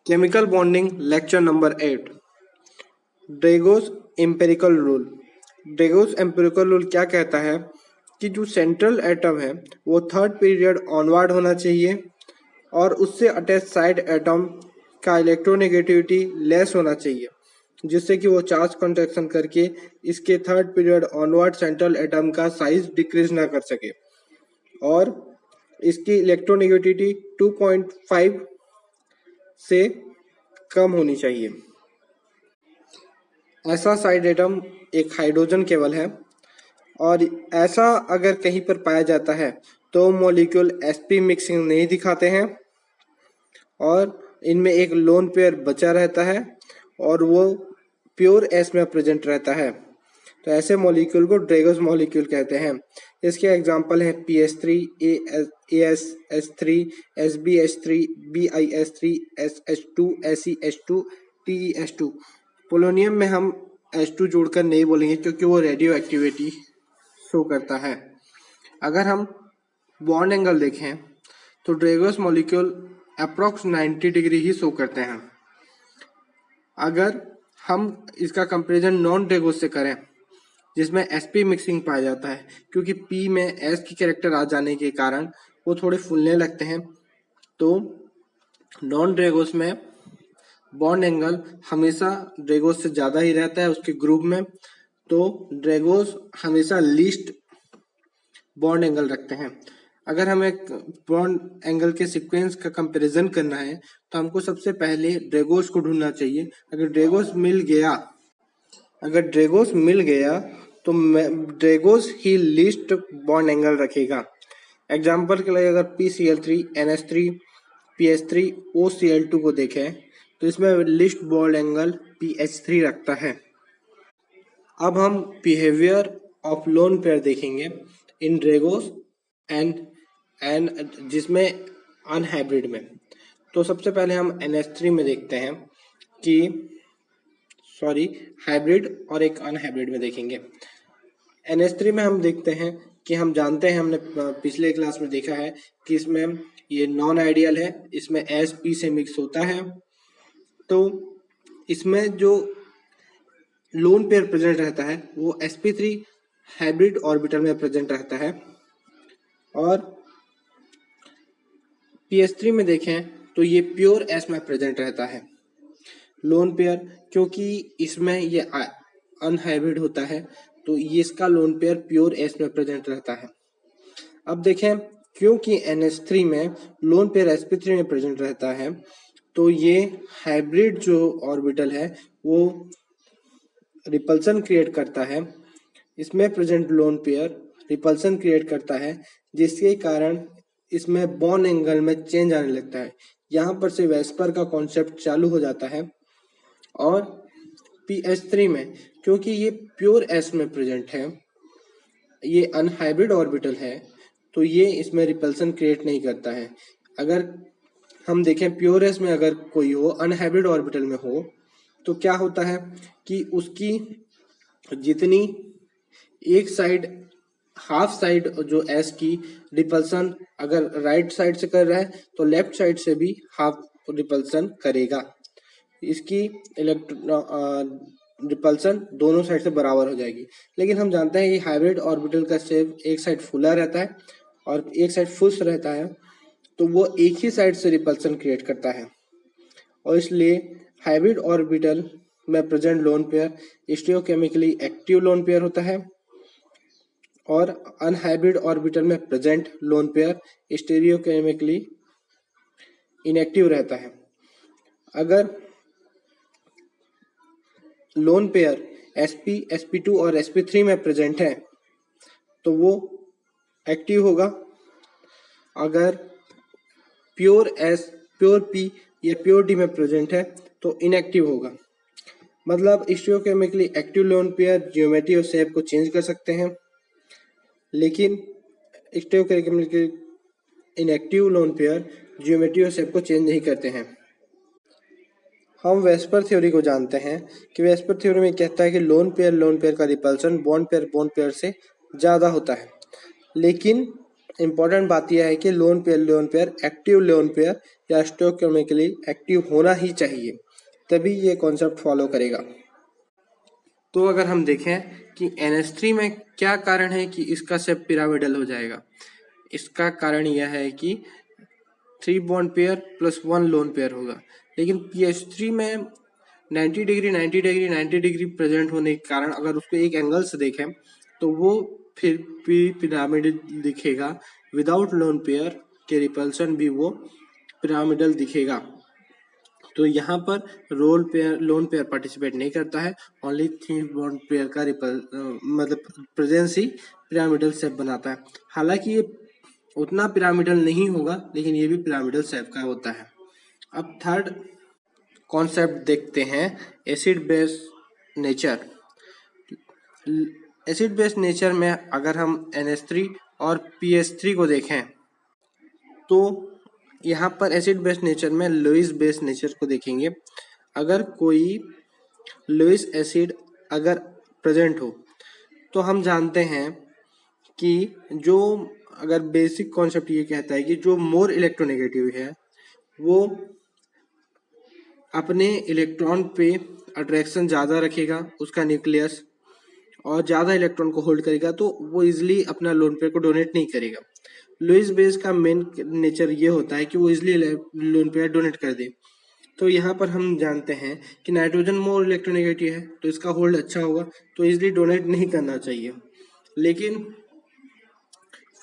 Chemical bonding lecture number 8। Drago's empirical rule. Drago's empirical rule क्या कहता है कि जो सेंट्रल एटम है वो थर्ड पीरियड ऑनवर्ड होना चाहिए और उससे अटैच साइड एटम का इलेक्ट्रोनेगेटिविटी लेस होना चाहिए, जिससे कि वो चार्ज कंट्रैक्शन करके इसके third period onward central atom का साइज डिक्रीज ना कर सके और इसकी इलेक्ट्रोनेगेटिविटी 2.5 से कम होनी चाहिए। ऐसा साइड एटम एक हाइड्रोजन केवल है और ऐसा अगर कहीं पर पाया जाता है तो मॉलिक्यूल sp मिक्सिंग नहीं दिखाते हैं और इनमें एक लोन पेयर बचा रहता है और वो प्योर s में प्रेजेंट रहता है। तो ऐसे मॉलिक्यूल को ड्रेगोस मॉलिक्यूल कहते हैं। इसके एग्जांपल हैं PS3, AsS3, SbH3, BiS3, SH2, SeH2, TeS2। Polonium में हम H2 जोड़कर नहीं बोलेंगे क्योंकि वो रेडियो एक्टिविटी शो करता है। अगर हम बॉन्ड एंगल देखें तो ड्रेगोस मॉलिक्यूल अप्रॉक्स 90 डिग्री ही शो करते हैं। अगर हम इसका कंपैरिजन नॉन ड्रेगोस से करें जिसमें sp मिक्सिंग पाया जाता है, क्योंकि p में s की कैरेक्टर आ जाने के कारण वो थोड़े फूलने लगते हैं, तो नॉन ड्रेगोस में बॉन्ड एंगल हमेशा ड्रेगोस से ज़्यादा ही रहता है उसके ग्रुप में। तो ड्रेगोस हमेशा लीस्ट बॉन्ड एंगल रखते हैं। अगर हमें बॉन्ड एंगल के सीक्वेंस का कंपैरिजन करना है तो हमको सबसे पहले ड्रेगोस को ढूंढना चाहिए। अगर ड्रेगोस मिल गया तो ड्रेगोस ही लीस्ट बॉन्ड एंगल रखेगा। एग्जाम्पल के लिए अगर PCl3, NH3, PS3, OCl2 को देखें तो इसमें लीस्ट बॉन्ड एंगल PH3 रखता है। अब हम बिहेवियर ऑफ लोन पेयर देखेंगे इन ड्रेगोस एंड जिसमें अनहाइब्रिड में। तो सबसे पहले हम NH3 में देखते हैं कि हाइब्रिड और एक अनहाइब्रिड में देखेंगे। NH3 में हम देखते हैं कि हम जानते हैं, हमने पिछले क्लास में देखा है कि इसमें ये नॉन आइडियल है, इसमें sp से मिक्स होता है। तो इसमें जो लोन पेयर प्रेजेंट रहता है वो sp3 हाइब्रिड ऑर्बिटल में प्रेजेंट रहता है और PS3 में देखें तो ये प्योर s में प्रेजेंट रहता है लोन पेयर, क्योंकि इसमें ये अनहाइब्रिड होता है तो ये इसका लोन पेयर प्योर s में प्रेजेंट रहता है। अब देखें, क्योंकि NH3 में लोन पेयर sp3 में प्रेजेंट रहता है तो ये हाइब्रिड जो ऑर्बिटल है वो रिपल्सन क्रिएट करता है। इसमें present lone pair repulsion create करता है जिसके कारण इसमें बॉन्ड एंगल में चेंज आने लगता है। यहाँ पर से वेस्पर का कॉन्सेप्ट चालू हो जाता है। और PH3 में क्योंकि ये प्योर s में प्रेजेंट है, ये अनहाइब्रिड ऑर्बिटल है, तो ये इसमें रिपल्सन क्रिएट नहीं करता है। अगर हम देखें प्योर s में अगर कोई हो अनहाइब्रिड ऑर्बिटल में हो तो क्या होता है कि उसकी जितनी एक साइड हाफ साइड जो s की रिपल्सन अगर राइट साइड से कर रहा है तो लेफ्ट साइड से भी हाफ रिपल्सन करेगा। इसकी रिपल्सन दोनों साइड से बराबर हो जाएगी। लेकिन हम जानते हैं कि हाइब्रिड ऑर्बिटल का शेप एक साइड फुला रहता है और एक साइड फुस रहता है, तो वो एक ही साइड से रिपल्सन क्रिएट करता है और इसलिए हाइब्रिड ऑर्बिटल में present lone pair stereochemically active lone pair होता है और अनहाइब्रिड ऑर्बिटल में present lone pair stereochemically inactive रहता है। अगर लोन पेयर sp, sp2 और sp3 में प्रेजेंट है तो वो एक्टिव होगा। अगर प्योर s, प्योर p या प्योर d में प्रेजेंट है तो इनएक्टिव होगा। मतलब stereochemically active lone pair geometry और शेप को चेंज कर सकते हैं, लेकिन stereochemically inactive lone pair geometry और शेप को चेंज नहीं करते हैं। हम वेस्पर थ्योरी को जानते हैं कि वेस्पर थ्योरी में कहता है कि लोन पेयर का रिपल्सन बॉन्ड पेयर से ज़्यादा होता है। लेकिन इम्पॉर्टेंट बात यह है कि lone pair active lone pair या स्टोइकोकेमिकली एक्टिव होना ही चाहिए, तभी ये कॉन्सेप्ट फॉलो करेगा। तो अगर हम देखें कि NH3 में क्या कारण है कि इसका शेप पिरामिडल हो जाएगा, इसका कारण यह है कि 3 bond pair plus 1 lone pair होगा। लेकिन PH3 में 90 डिग्री 90 डिग्री 90 डिग्री प्रेजेंट होने के कारण अगर उसको एक एंगल से देखें तो वो फिर भी पिरामिडल दिखेगा, विदाउट लोन पेयर के रिपल्सन भी वो पिरामिडल दिखेगा। तो यहाँ पर लोन पेयर पार्टिसिपेट नहीं करता है, ओनली 3 बॉन्ड पेयर का मतलब प्रेजेंस ही पिरामिडल शेप बनाता है। हालांकि ये उतना पिरामिडल नहीं होगा, लेकिन ये भी पिरामिडल शेप का होता है। अब थर्ड कॉन्सेप्ट देखते हैं, acid base nature. Acid base nature में अगर हम NH3 और PH3 को देखें तो यहाँ पर एसिड बेस नेचर में लुईस बेस नेचर को देखेंगे। अगर कोई लुईस एसिड अगर प्रेजेंट हो तो हम जानते हैं कि जो अगर बेसिक कॉन्सेप्ट ये कहता है कि जो मोर इलेक्ट्रोनेगेटिव है वो अपने इलेक्ट्रॉन पे अट्रैक्शन ज़्यादा रखेगा, उसका न्यूक्लियस, और ज़्यादा इलेक्ट्रॉन को होल्ड करेगा, तो वो इजिली अपना लोन पेयर को डोनेट नहीं करेगा। लुईस बेस का मेन नेचर ये होता है कि वो इजिली लोन पेयर डोनेट कर दे। तो यहाँ पर हम जानते हैं कि नाइट्रोजन मोर इलेक्ट्रोनेगेटिव है तो इसका होल्ड अच्छा होगा, तो इजिली डोनेट नहीं करना चाहिए। लेकिन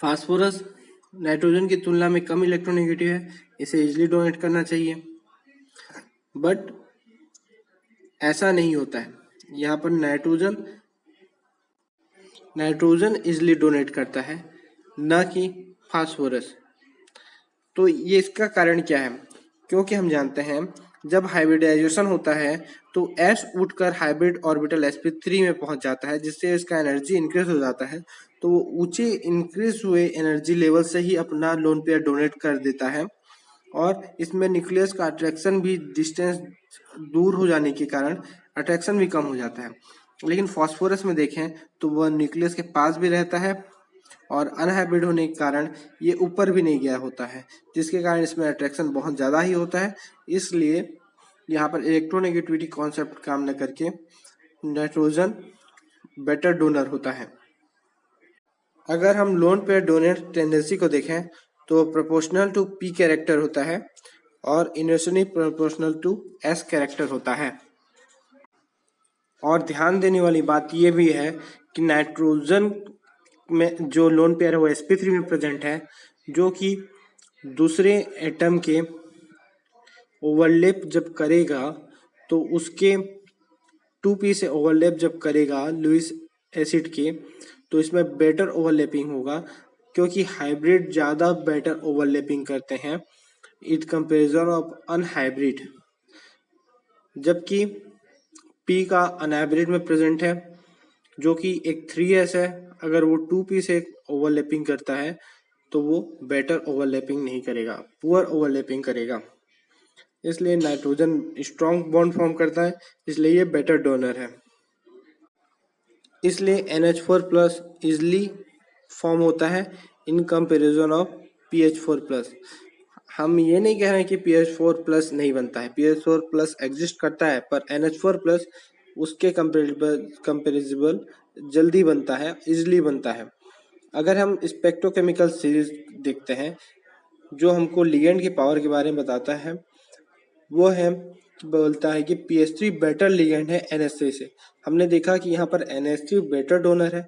फास्फोरस नाइट्रोजन की तुलना में कम इलेक्ट्रोनेगेटिव है, इसे इजिली डोनेट करना चाहिए। बट ऐसा नहीं होता है, यहाँ पर नाइट्रोजन इजिली डोनेट करता है, ना कि फास्फोरस। तो ये इसका कारण क्या है? क्योंकि हम जानते हैं जब हाइब्रिडाइजेशन होता है तो S उठकर हाइब्रिड ऑर्बिटल sp3 में पहुंच जाता है, जिससे इसका एनर्जी इंक्रीज हो जाता है। तो वो ऊंचे इंक्रीज हुए एनर्जी लेवल से ही अपना लोन पेयर डोनेट कर देता है, और इसमें न्यूक्लियस का अट्रैक्शन भी डिस्टेंस दूर हो जाने के कारण अट्रैक्शन भी कम हो जाता है। लेकिन फास्फोरस में देखें तो वह न्यूक्लियस के पास भी रहता है और अनहाइब्रिड होने के कारण ये ऊपर भी नहीं गया होता है, जिसके कारण इसमें अट्रैक्शन बहुत ज़्यादा ही होता है। इसलिए यहाँ पर इलेक्ट्रोनेगेटिविटी कॉन्सेप्ट काम न करके नाइट्रोजन बेटर डोनर होता है। अगर हम लोन पेयर डोनर टेंडेंसी को देखें तो प्रोपोर्शनल टू P कैरेक्टर होता है और inversely proportional to S character होता है। और ध्यान देने वाली बात यह भी है कि नाइट्रोजन में जो लोन पेयर है वो sp3 में प्रेजेंट है, जो कि दूसरे एटम के ओवरलैप जब करेगा तो उसके 2p से ओवरलैप जब करेगा लुईस एसिड के, तो इसमें बेटर ओवरलैपिंग होगा, क्योंकि हाइब्रिड ज़्यादा बेटर ओवरलैपिंग करते हैं इन कंपेरिजन ऑफ अनहाइब्रिड। जबकि P का अनहाइब्रिड में प्रेजेंट है जो कि एक 3s है, अगर वो 2p से ओवरलैपिंग करता है तो वो बेटर ओवरलैपिंग नहीं करेगा, पुअर ओवरलैपिंग करेगा। इसलिए नाइट्रोजन स्ट्रॉन्ग बॉन्ड फॉर्म करता है, इसलिए ये बेटर डोनर है। इसलिए NH4 प्लस इजली फॉर्म होता है in comparison of PH4 plus. हम ये नहीं कह रहे हैं कि PH4 प्लस नहीं बनता है, PH4 प्लस एग्जिस्ट करता है, पर NH4 प्लस उसके कंपेरिजेबल जल्दी बनता है, इजली बनता है। अगर हम स्पेक्ट्रोकेमिकल सीरीज देखते हैं जो हमको लिगेंड की पावर के बारे में बताता है, वो है बोलता है कि PH3 बेटर लिगेंड है NH3 से। हमने देखा कि यहाँ पर NH3 बेटर डोनर है,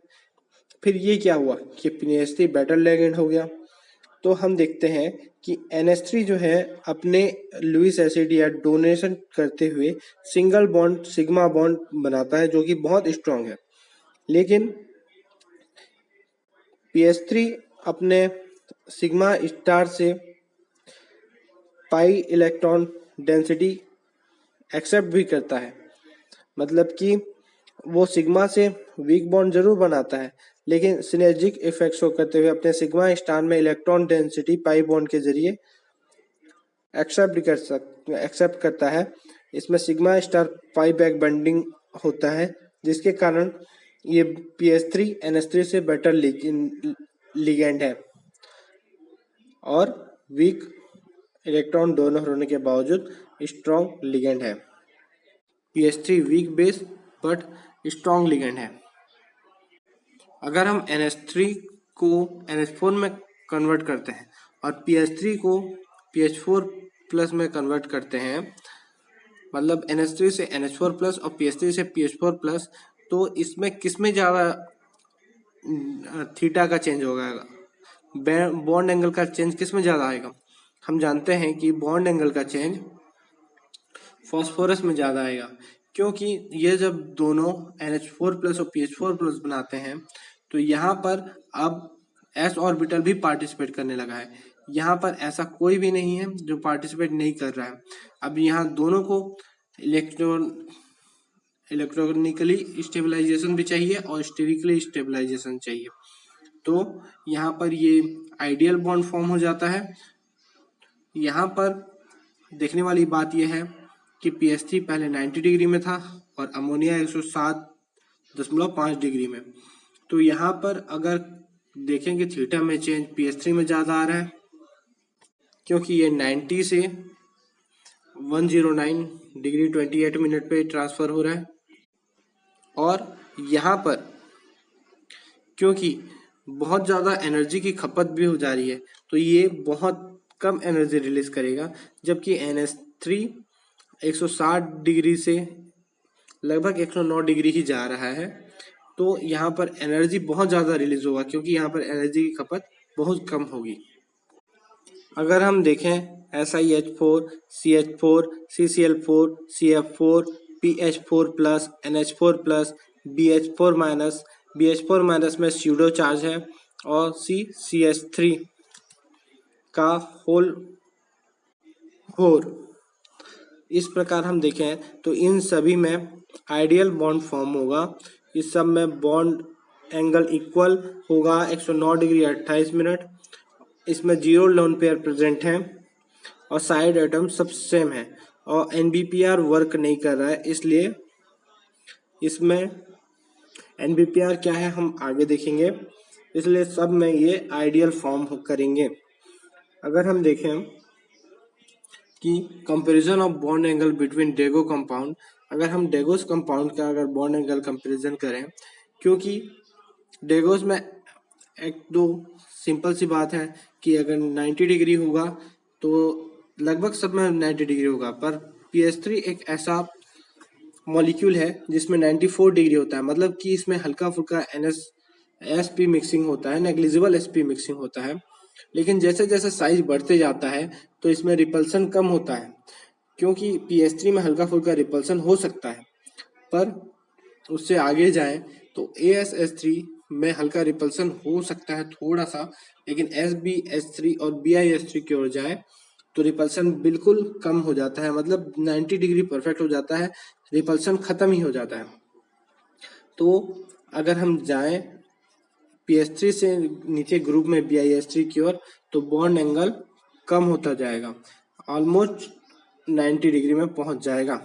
फिर ये क्या हुआ कि PH3 बेटर लिगेंड हो गया। तो हम देखते हैं कि NH3 जो है अपने लुईस एसिड या डोनेशन करते हुए सिंगल बॉन्ड सिग्मा बॉन्ड बनाता है, जो कि बहुत स्ट्रॉन्ग है। लेकिन PH3 अपने सिग्मा स्टार से पाई इलेक्ट्रॉन डेंसिटी एक्सेप्ट भी करता है, मतलब कि वो सिग्मा से वीक बॉन्ड जरूर बनाता है, लेकिन सिनर्जिक इफेक्ट्स को करते हुए अपने सिग्मा स्टार में इलेक्ट्रॉन डेंसिटी पाई बॉन्ड के जरिए एक्सेप्ट करता है। इसमें सिग्मा स्टार पाई बैक बॉन्डिंग होता है, जिसके कारण ये PH3 NH3 से बेटर लिगेंड है और वीक इलेक्ट्रॉन डोनर होने के बावजूद स्ट्रॉन्ग लिगेंड है। PH3 weak base but strong ligand है। अगर हम NH3 को NH4 में कन्वर्ट करते हैं और PH3 को PH4 प्लस में कन्वर्ट करते हैं, मतलब NH3 से NH4 प्लस और PH3 से PH4 प्लस, तो इसमें किसमें ज़्यादा थीटा का चेंज होगा, बॉन्ड एंगल का चेंज किसमें ज़्यादा आएगा? हम जानते हैं कि बॉन्ड एंगल का चेंज फॉस्फोरस में ज़्यादा आएगा, क्योंकि ये जब दोनों NH4 प्लस और PH4 प्लस बनाते हैं तो यहाँ पर अब s ऑर्बिटल भी पार्टिसिपेट करने लगा है। यहाँ पर ऐसा कोई भी नहीं है जो पार्टिसिपेट नहीं कर रहा है। अब यहाँ दोनों को इलेक्ट्रॉनिकली स्टेबलाइजेशन भी चाहिए और स्टेरिकली स्टेबलाइजेशन चाहिए, तो यहाँ पर ये आइडियल बॉन्ड फॉर्म हो जाता है। यहाँ पर देखने वाली बात यह है कि PH3 पहले 90 डिग्री में था और अमोनिया 107.5 डिग्री में। तो यहाँ पर अगर देखेंगे थीटा में चेंज PH3 में ज़्यादा आ रहा है, क्योंकि ये 90 से 109 डिग्री 28 मिनट पे ट्रांसफ़र हो रहा है। और यहाँ पर क्योंकि बहुत ज़्यादा एनर्जी की खपत भी हो जा रही है, तो ये बहुत कम एनर्जी रिलीज करेगा, जबकि NH3 160 डिग्री से लगभग 109 डिग्री ही जा रहा है। तो यहाँ पर एनर्जी बहुत ज़्यादा रिलीज होगा, क्योंकि यहाँ पर एनर्जी की खपत बहुत कम होगी। अगर हम देखें SiH4, CH4, CCl4, CF4, PH4 plus, NH4 plus, BH4 minus में स्यूडो चार्ज है और CH3 का होल इस प्रकार हम देखें तो इन सभी में आइडियल बॉन्ड फॉर्म होगा। इस सब में बॉन्ड एंगल इक्वल होगा 109 डिग्री 28 मिनट। इसमें 0 लोन पेयर प्रेजेंट है और साइड एटम सब सेम है और NBPR वर्क नहीं कर रहा है, इसलिए इसमें NBPR क्या है हम आगे देखेंगे। इसलिए सब में ये आइडियल फॉर्म करेंगे। अगर हम देखें कि comparison of bond angle between Diego compound, अगर हम डेगोस कंपाउंड का अगर बॉन्ड एंगल कंपैरिजन करें, क्योंकि डेगोस में एक दो सिंपल सी बात है कि अगर 90 डिग्री होगा तो लगभग सब में 90 डिग्री होगा, पर PH3 एक ऐसा मॉलिक्यूल है जिसमें 94 डिग्री होता है, मतलब कि इसमें हल्का फुल्का SP मिक्सिंग होता है, नेग्लिजिबल SP मिक्सिंग होता है। लेकिन जैसे जैसे साइज बढ़ते जाता है तो इसमें रिपल्सन कम होता है, क्योंकि PH3 में हल्का फुल्का रिपल्सन हो सकता है, पर उससे आगे जाएं तो ASH3 में हल्का रिपल्सन हो सकता है थोड़ा सा, लेकिन SbH3 और BiH3 की ओर जाए तो रिपल्सन बिल्कुल कम हो जाता है, मतलब 90 डिग्री परफेक्ट हो जाता है, रिपल्सन खत्म ही हो जाता है। तो अगर हम जाएं PH3 से नीचे ग्रुप में BiH3 की ओर तो बॉन्ड एंगल कम होता जाएगा, ऑलमोस्ट 90 डिग्री में पहुंच जाएगा।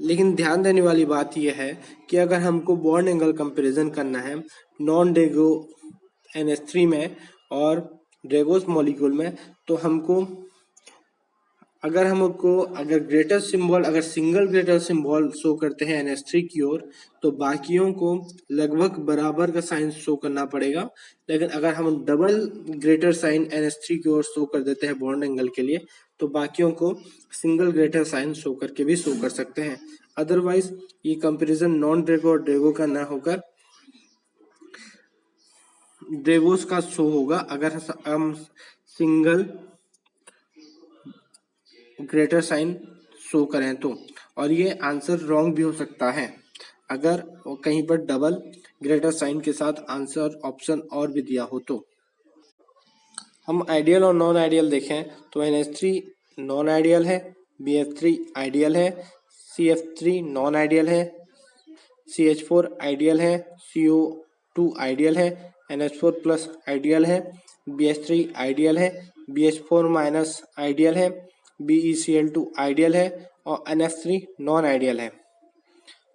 लेकिन ध्यान देने वाली बात यह है कि अगर हमको बॉन्ड एंगल कंपैरिजन करना है नॉन डेगो NH3 में और ड्रेगोस मॉलिक्यूल में, तो हमको अगर ग्रेटर सिंबल अगर सिंगल ग्रेटर सिंबल शो करते हैं NH3 की ओर तो बाकियों को लगभग बराबर का साइन शो करना पड़ेगा। लेकिन अगर हम डबल ग्रेटर साइन NH3 की ओर शो कर देते हैं बॉन्ड एंगल के लिए, तो बाकियों को सिंगल ग्रेटर साइन शो करके भी शो कर सकते हैं। अदरवाइज ये कंपैरिजन नॉन ड्रेगो और ड्रेगो का ना होकर ड्रेगोस का शो होगा अगर हम सिंगल ग्रेटर साइन शो करें तो। और ये आंसर रॉन्ग भी हो सकता है अगर कहीं पर डबल ग्रेटर साइन के साथ आंसर ऑप्शन और भी दिया हो तो। हम आइडियल और नॉन आइडियल देखें तो NH3 नॉन आइडियल है, BF3 आइडियल है, CF3 नॉन आइडियल है, CH4 आइडियल है, CO2 आइडियल है, NH4 प्लस आइडियल है, BH3 आइडियल है, BH4 माइनस आइडियल है, BeCl2 आइडियल है और NF3 नॉन आइडियल है।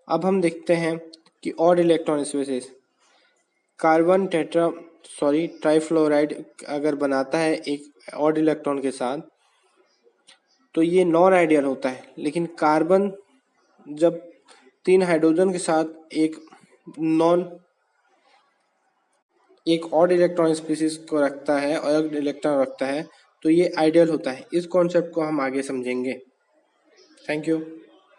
अब हम देखते हैं कि odd electron species carbon trifluoride अगर बनाता है एक ऑड इलेक्ट्रॉन के साथ तो ये नॉन आइडियल होता है। लेकिन कार्बन जब 3 हाइड्रोजन के साथ एक ऑड इलेक्ट्रॉन स्पीसीज को रखता है और इलेक्ट्रॉन रखता है तो ये आइडियल होता है। इस कॉन्सेप्ट को हम आगे समझेंगे। Thank you.